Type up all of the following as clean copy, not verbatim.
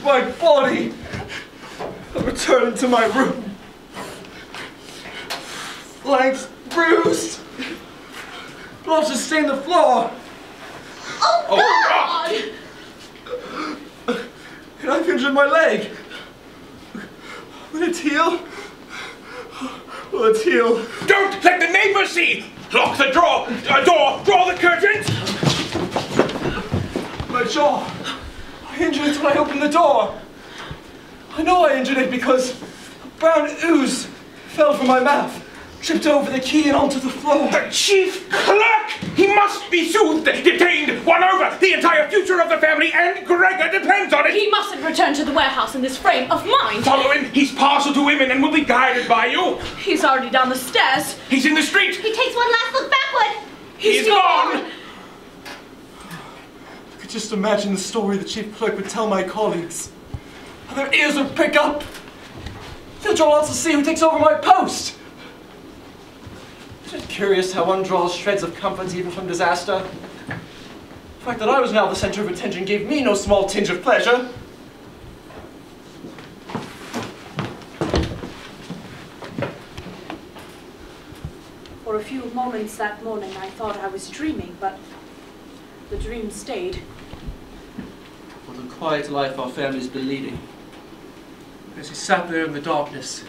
my body. I return to my room. Flanks bruised. Blood just stained the floor. Oh, God! And I've injured my leg. Will it heal? Will it heal? Don't let the neighbors see! Lock the door! Draw the curtains! My jaw. I injured it when I opened the door. I know I injured it because a brown ooze fell from my mouth, tripped over the key and onto the floor. The chief clerk! He must be soothed, detained, won over! The entire future of the family and Gregor depends on it! He mustn't return to the warehouse in this frame of mind. Follow him! He's partial to women and will be guided by you! He's already down the stairs. He's in the street! He takes one last look backward. He's gone! I could just imagine the story the chief clerk would tell my colleagues. How their ears would prick up. They'll draw lots to see who takes over my post. Isn't it curious how one draws shreds of comfort even from disaster? The fact that I was now the center of attention gave me no small tinge of pleasure. For a few moments that morning, I thought I was dreaming, but the dream stayed. What a quiet life our family's been leading. As he sat there in the darkness,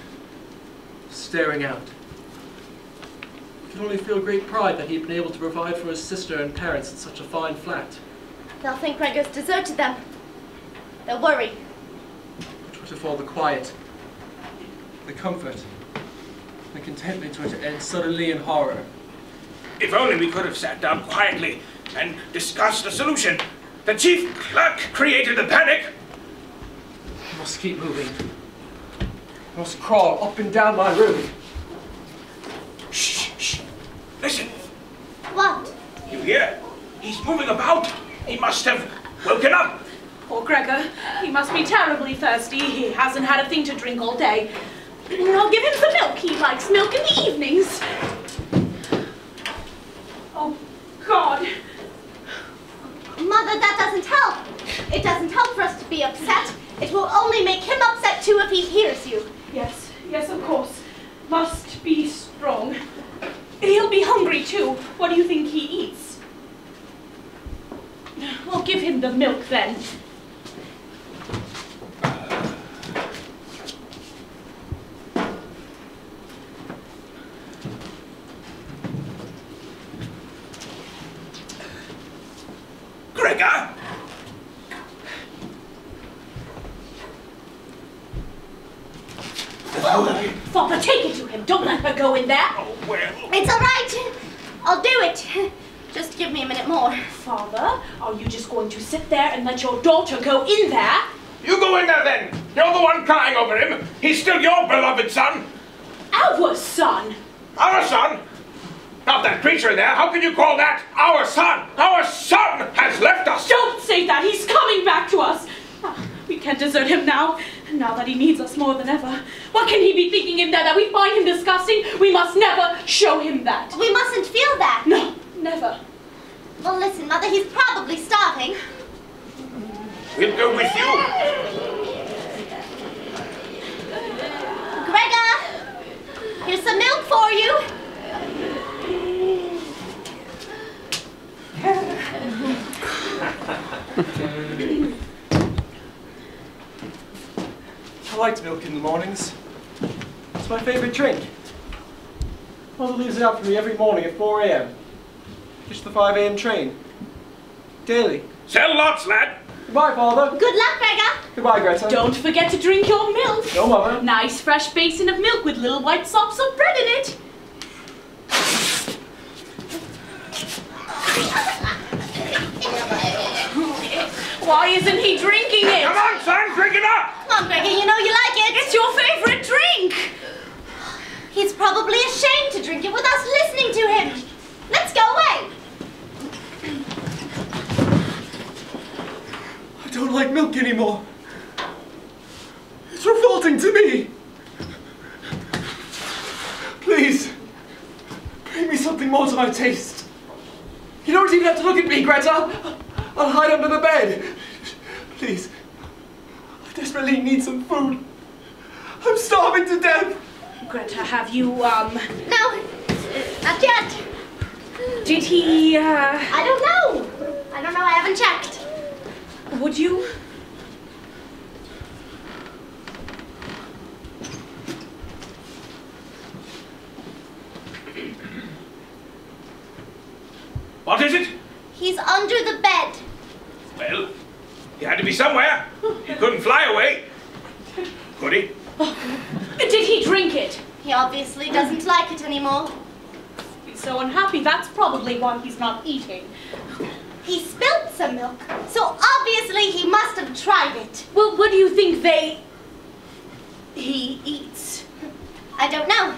staring out. I could only feel great pride that he'd been able to provide for his sister and parents in such a fine flat. They'll think Gregor's deserted them. They'll worry. But what if all the quiet, the comfort, the contentment were to end suddenly in horror? If only we could have sat down quietly and discussed a solution. The chief clerk created the panic. I must keep moving. I must crawl up and down my room. Shh, shh. Listen. What? You hear? He's moving about. He must have woken up. Poor Gregor. He must be terribly thirsty. He hasn't had a thing to drink all day. I'll give him some milk. He likes milk in the evenings. Oh, God. Mother, that doesn't help. It doesn't help for us to be upset. It will only make him upset too if he hears you. Yes, yes, of course. Must be strong. He'll be hungry too. What do you think he eats? We'll give him the milk then. Gregor! Father, take it to him. Don't let her go in there. Oh, well. It's all right. I'll do it. Just give me a minute more. Father, are you just going to sit there and let your daughter go in there? You go in there then. You're the one crying over him. He's still your beloved son. Our son? Our son? Not that creature there. How can you call that our son? Our son has left us. Don't say that. He's coming back to us. We can't desert him now that he needs us more than ever. What can he be thinking in there that we find him disgusting? We must never show him that. We mustn't feel that. No, never. Well, listen, Mother, he's probably starving. We'll go with you. Gregor, here's some milk for you. I liked milk in the mornings. It's my favorite drink. Mother leaves it out for me every morning at 4 a.m. Catch the 5 a.m. train. Daily. Sell lots, lad. Goodbye, Father. Good luck, Gregor. Goodbye, Greta. Don't forget to drink your milk. No, Mother. Nice fresh basin of milk with little white sops of bread in it. Why isn't he drinking it? Come on, son, drink it up. Come on, Gregor, you know you like it. It's your favorite drink. He's probably ashamed to drink it with us listening to him. Let's go away. I don't like milk anymore. It's revolting to me. Please, bring me something more to my taste. You don't even have to look at me, Greta. I'll hide under the bed. Please, I desperately need some food. I'm starving to death. Greta, have you, No, not yet. did he, I don't know. I haven't checked. would you? What is it? He's under the bed. Well, he had to be somewhere. He couldn't fly away. Could he? Did he drink it? He obviously doesn't like it anymore. He's so unhappy, that's probably why he's not eating. He spilled some milk, so obviously he must have tried it. Well, what do you think he eats? I don't know.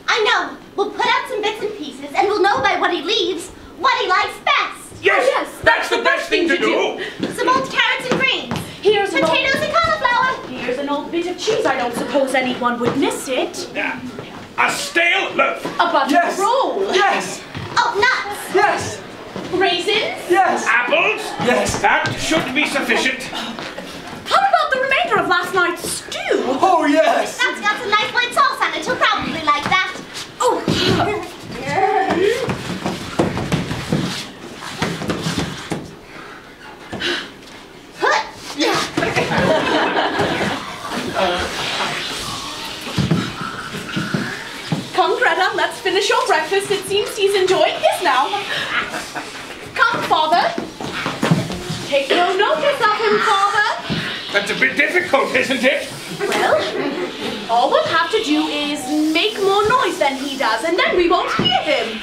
I know. We'll put out some bits and pieces, and we'll know by what he leaves what he likes best. Yes, Oh, yes, that's the best thing to do. Some old carrots and greens. Here's an Potatoes and cauliflower. Here's an old bit of cheese. I don't suppose anyone would miss it. Yeah. A stale loaf. A buttered roll. Yes! Oh, nuts. Yes! Raisins. Yes! Apples. Yes! That should be sufficient. How about the remainder of last night's stew? Oh, yes! That's got some nice white sauce on it. He'll probably like that. Oh, come, Greta, let's finish your breakfast. It seems he's enjoying his now. Come, Father. Take no notice of him, Father. That's a bit difficult, isn't it? Well, all we'll have to do is make more noise than he does, and then we won't hear him.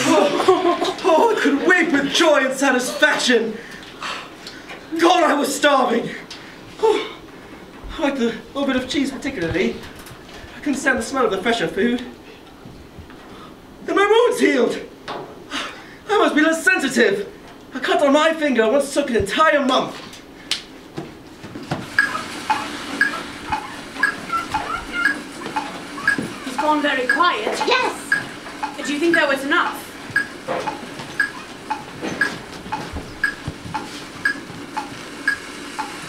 Oh, I could weep with joy and satisfaction. God, I was starving. Oh, I like the little bit of cheese particularly. I couldn't stand the smell of the fresher food. And my wound's healed. I must be less sensitive. A cut on my finger once took an entire month. He's gone very quiet. Yes. Do you think that was enough?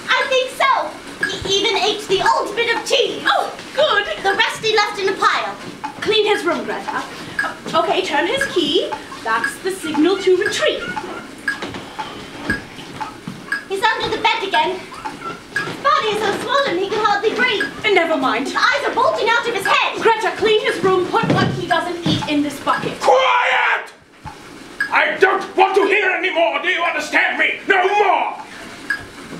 I think so. He even ate the old bit of cheese. Oh, good. The rest he left in a pile. Clean his room, Greta. Okay, turn his key. That's the signal to retreat. He's under the bed again. His body is so swollen he can hardly breathe. Never mind. His eyes are bulging out of his head. Greta, clean his room. Put what he doesn't eat in this bucket. Quiet! I don't want to hear anymore. Do you understand me? No more.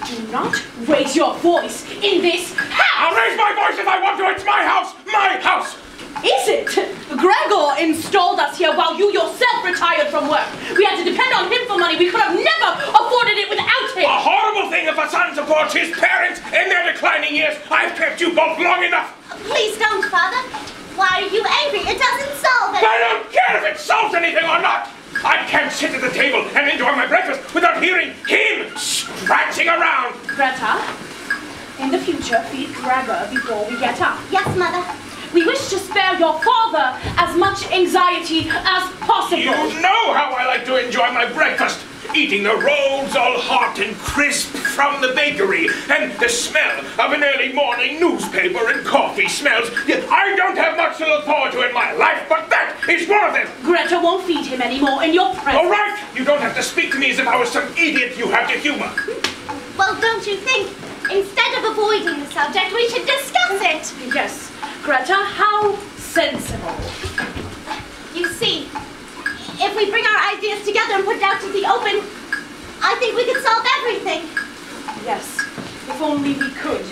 Do not raise your voice in this house. I'll raise my voice if I want to. It's my house. My house. Is it? Gregor installed us here while you yourself retired from work. We had to depend on him for money. We could have never afforded it without him. A horrible thing if a son supports his parents in their declining years. I've kept you both long enough. Please don't, Father. Why are you angry? It doesn't solve it. I don't care if it solves anything or not. I can't sit at the table and enjoy my breakfast without hearing him scratching around. Greta, in the future, feed Gregor before we get up. Yes, Mother. We wish to spare your father as much anxiety as possible. You know how I like to enjoy my breakfast. Eating the rolls all hot and crisp from the bakery, and the smell of an early morning newspaper and coffee smells. I don't have much to look forward to in my life, but that is one of them. Greta won't feed him anymore in your presence. All right, you don't have to speak to me as if I was some idiot you have to humor. Well, don't you think, instead of avoiding the subject, we should discuss it? Yes, Greta, how sensible. You see, if we bring our ideas together and put it out to the open, I think we could solve everything. Yes, if only we could.